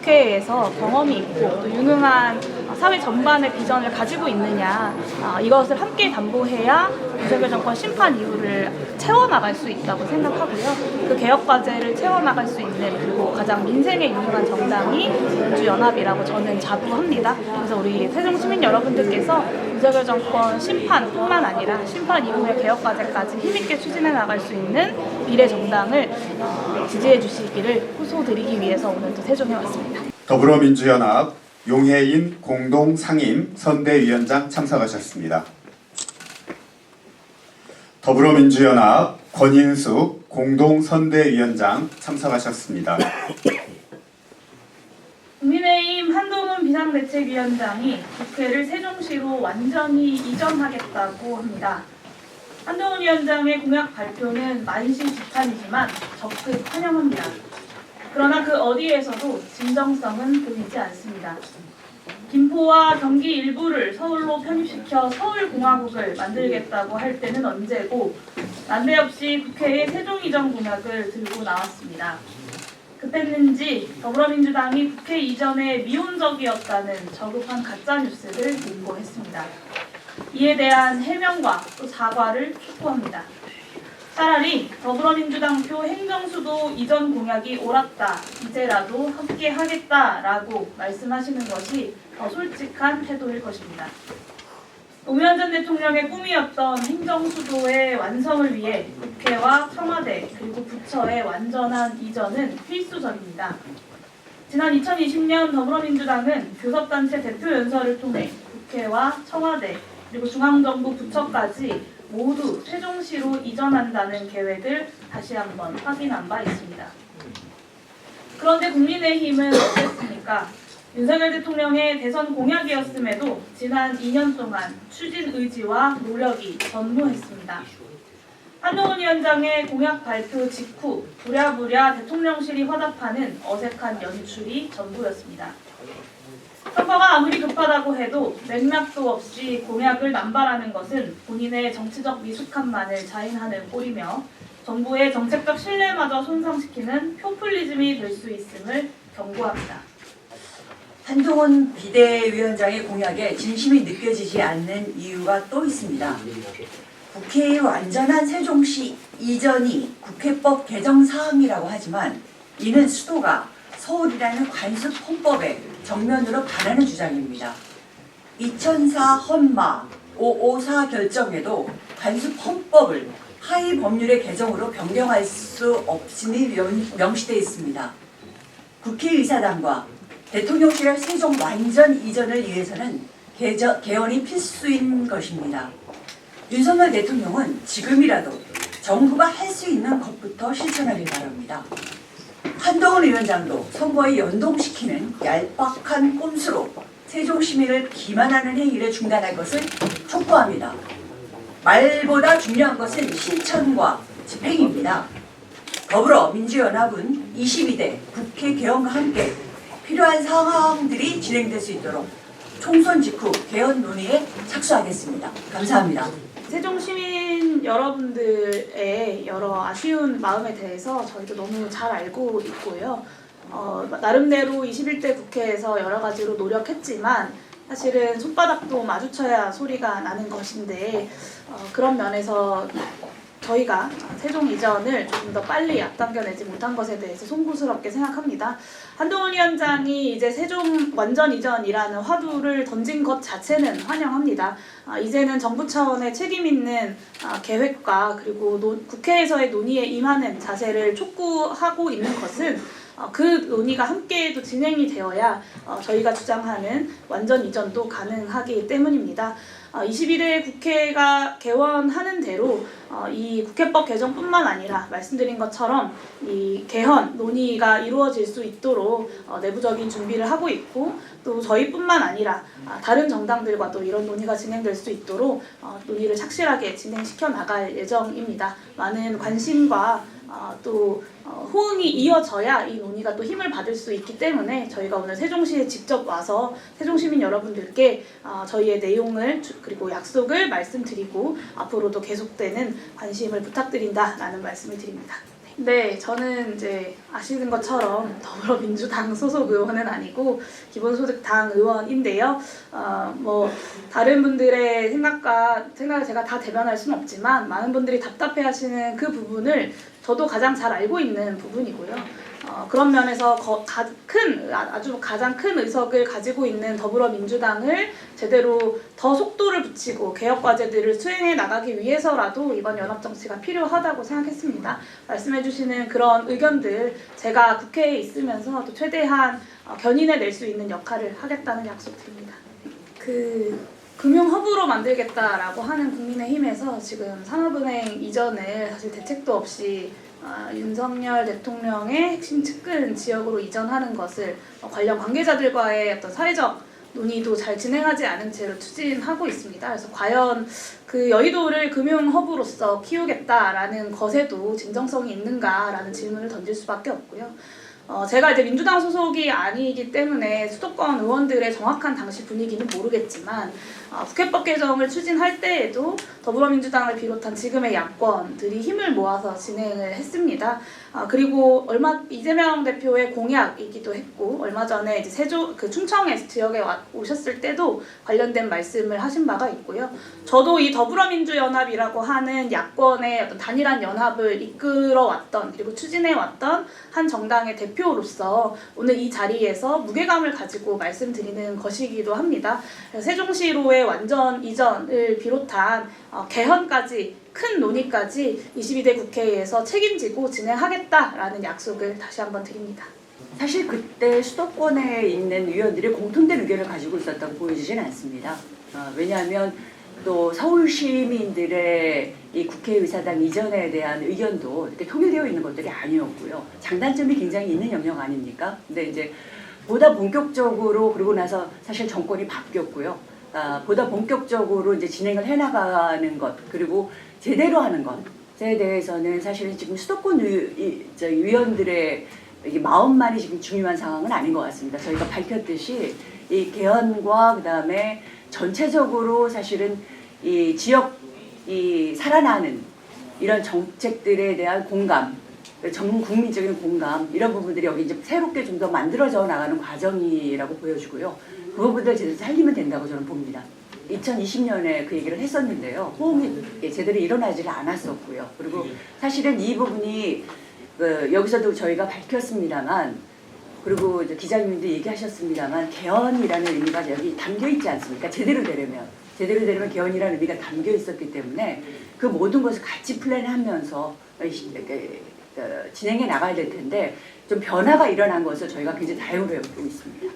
국회에서 경험이 있고 또 유능한 사회 전반의 비전을 가지고 있느냐, 이것을 함께 담보해야 윤석열 정권 심판 이후를 채워나갈 수 있다고 생각하고요. 그 개혁과제를 채워나갈 수 있는, 그리고 가장 민생에 유능한 정당이 민주연합이라고 저는 자부합니다. 그래서 우리 세종시민 여러분들께서 윤석열 정권 심판뿐만 아니라 심판 이후의 개혁과제까지 힘있게 추진해 나갈 수 있는 미래 정당을 지지해 주시기를 호소드리기 위해서 오늘도 세종에 왔습니다. 더불어민주연합 용혜인 공동상임 선대위원장 참석하셨습니다. 더불어민주연합 권인숙 공동선대위원장 참석하셨습니다. 국민의힘 한동훈 비상대책위원장이 국회를 세종시로 완전히 이전하겠다고 합니다. 한동훈 위원장의 공약 발표는 만시지탄이지만 적극 환영합니다. 그러나 그 어디에서도 진정성은 보이지 않습니다. 김포와 경기 일부를 서울로 편입시켜 서울공화국을 만들겠다고 할 때는 언제고, 난데없이 국회에 세종 이전 공약을 들고 나왔습니다. 급했는지 더불어민주당이 국회 이전에 미온적이었다는 저급한 가짜뉴스를 공고했습니다. 이에 대한 해명과 또 사과를 촉구합니다. 차라리 더불어민주당표 행정수도 이전 공약이 옳았다, 이제라도 함께 하겠다라고 말씀하시는 것이 더 솔직한 태도일 것입니다. 노무현 전 대통령의 꿈이었던 행정수도의 완성을 위해 국회와 청와대 그리고 부처의 완전한 이전은 필수적입니다. 지난 2020년 더불어민주당은 교섭단체 대표연설을 통해 국회와 청와대 그리고 중앙정부 부처까지 모두 세종시로 이전한다는 계획을 다시 한번 확인한 바 있습니다. 그런데 국민의힘은 어땠습니까? 윤석열 대통령의 대선 공약이었음에도 지난 2년 동안 추진 의지와 노력이 전무했습니다. 한동훈 위원장의 공약 발표 직후 부랴부랴 대통령실이 화답하는 어색한 연출이 전부였습니다. 선거가 아무리 급하다고 해도 맥락도 없이 공약을 남발하는 것은 본인의 정치적 미숙함만을 자인하는 꼴이며 정부의 정책적 신뢰마저 손상시키는 포퓰리즘이 될 수 있음을 경고합니다. 한동훈 비대위원장의 공약에 진심이 느껴지지 않는 이유가 또 있습니다. 국회의 완전한 세종시 이전이 국회법 개정 사항이라고 하지만 이는 수도가 서울이라는 관습 헌법에 정면으로 반하는 주장입니다. 2004 헌마 554 결정에도 관습 헌법을 하위 법률의 개정으로 변경할 수 없음이 명시되어 있습니다. 국회의사당과 대통령실의 세종 완전 이전을 위해서는 개헌이 필수인 것입니다. 윤석열 대통령은 지금이라도 정부가 할 수 있는 것부터 실천하길 바랍니다. 한동훈 위원장도 선거에 연동시키는 얄팍한 꼼수로 세종 시민을 기만하는 행위를 중단할 것을 촉구합니다. 말보다 중요한 것은 실천과 집행입니다. 더불어민주연합은 22대 국회 개헌과 함께 필요한 사항들이 진행될 수 있도록 총선 직후 개헌 논의에 착수하겠습니다. 감사합니다. 세종 시민 여러분들의 여러 아쉬운 마음에 대해서 저희도 너무 잘 알고 있고요. 나름대로 21대 국회에서 여러 가지로 노력했지만 사실은 손바닥도 마주쳐야 소리가 나는 것인데, 그런 면에서 저희가 세종 이전을 조금 더 빨리 앞당겨내지 못한 것에 대해서 송구스럽게 생각합니다. 한동훈 위원장이 이제 세종 완전 이전이라는 화두를 던진 것 자체는 환영합니다. 이제는 정부 차원의 책임 있는 계획과 그리고 국회에서의 논의에 임하는 자세를 촉구하고 있는 것은 그 논의가 함께도 진행이 되어야 저희가 주장하는 완전 이전도 가능하기 때문입니다. 21대 국회가 개원하는 대로 이 국회법 개정뿐만 아니라 말씀드린 것처럼 이 개헌 논의가 이루어질 수 있도록 내부적인 준비를 하고 있고, 또 저희뿐만 아니라 다른 정당들과도 이런 논의가 진행될 수 있도록 논의를 착실하게 진행시켜 나갈 예정입니다. 많은 관심과 또 호응이 이어져야 이 논의가 또 힘을 받을 수 있기 때문에 저희가 오늘 세종시에 직접 와서 세종시민 여러분들께 저희의 내용을 그리고 약속을 말씀드리고 앞으로도 계속되는 관심을 부탁드린다라는 말씀을 드립니다. 네. 네, 저는 이제 아시는 것처럼 더불어민주당 소속 의원은 아니고 기본소득당 의원인데요. 뭐 다른 분들의 생각을 제가 다 대변할 수는 없지만 많은 분들이 답답해하시는 그 부분을 저도 가장 잘 알고 있는 부분이고요. 그런 면에서 아주 가장 큰 의석을 가지고 있는 더불어민주당을 제대로 더 속도를 붙이고 개혁 과제들을 수행해 나가기 위해서라도 이번 연합정치가 필요하다고 생각했습니다. 말씀해주시는 그런 의견들 제가 국회에 있으면서 또 최대한 견인해낼 수 있는 역할을 하겠다는 약속드립니다. 금융허브로 만들겠다라고 하는 국민의힘에서 지금 산업은행 이전을 사실 대책도 없이 윤석열 대통령의 핵심 측근 지역으로 이전하는 것을 관련 관계자들과의 어떤 사회적 논의도 잘 진행하지 않은 채로 추진하고 있습니다. 그래서 과연 그 여의도를 금융허브로서 키우겠다라는 것에도 진정성이 있는가라는 질문을 던질 수밖에 없고요. 제가 이제 민주당 소속이 아니기 때문에 수도권 의원들의 정확한 당시 분위기는 모르겠지만 국회법 개정을 추진할 때에도 더불어민주당을 비롯한 지금의 야권들이 힘을 모아서 진행을 했습니다. 그리고 이재명 대표의 공약이기도 했고 얼마 전에 이제 충청 지역에 오셨을 때도 관련된 말씀을 하신 바가 있고요. 저도 이 더불어민주연합이라고 하는 야권의 어떤 단일한 연합을 이끌어왔던 그리고 추진해왔던 한 정당의 대표로서 오늘 이 자리에서 무게감을 가지고 말씀드리는 것이기도 합니다. 세종시로의 완전 이전을 비롯한 개헌까지 큰 논의까지 22대 국회에서 책임지고 진행하겠다라는 약속을 다시 한번 드립니다. 사실 그때 수도권에 있는 의원들이 공통된 의견을 가지고 있었다고 보여지진 않습니다. 왜냐하면 또 서울 시민들의 이 국회의사당 이전에 대한 의견도 이렇게 통일되어 있는 것들이 아니었고요. 장단점이 굉장히 있는 영역 아닙니까? 근데 이제 보다 본격적으로 그러고 나서 사실 정권이 바뀌었고요. 보다 본격적으로 이제 진행을 해나가는 것 그리고 제대로 하는 것에 대해서는 사실은 지금 수도권 의원들의 마음만이 지금 중요한 상황은 아닌 것 같습니다. 저희가 밝혔듯이 이 개헌과 그다음에 전체적으로 사실은 이 지역이 살아나는 이런 정책들에 대한 공감, 전 국민적인 공감 이런 부분들이 여기 이제 새롭게 좀 더 만들어져 나가는 과정이라고 보여지고요. 그 부분들 제대로 살리면 된다고 저는 봅니다. 2020년에 그 얘기를 했었는데요. 호응이 제대로 일어나지를 않았었고요. 그리고 사실은 이 부분이 여기서도 저희가 밝혔습니다만 그리고 이제 기자님도 얘기하셨습니다만 개헌이라는 의미가 여기 담겨 있지 않습니까? 제대로 되려면 개헌이라는 의미가 담겨 있었기 때문에 그 모든 것을 같이 플랜하면서 진행해 나가야 될 텐데 좀 변화가 일어난 것을 저희가 굉장히 다행으로 여기고 있습니다.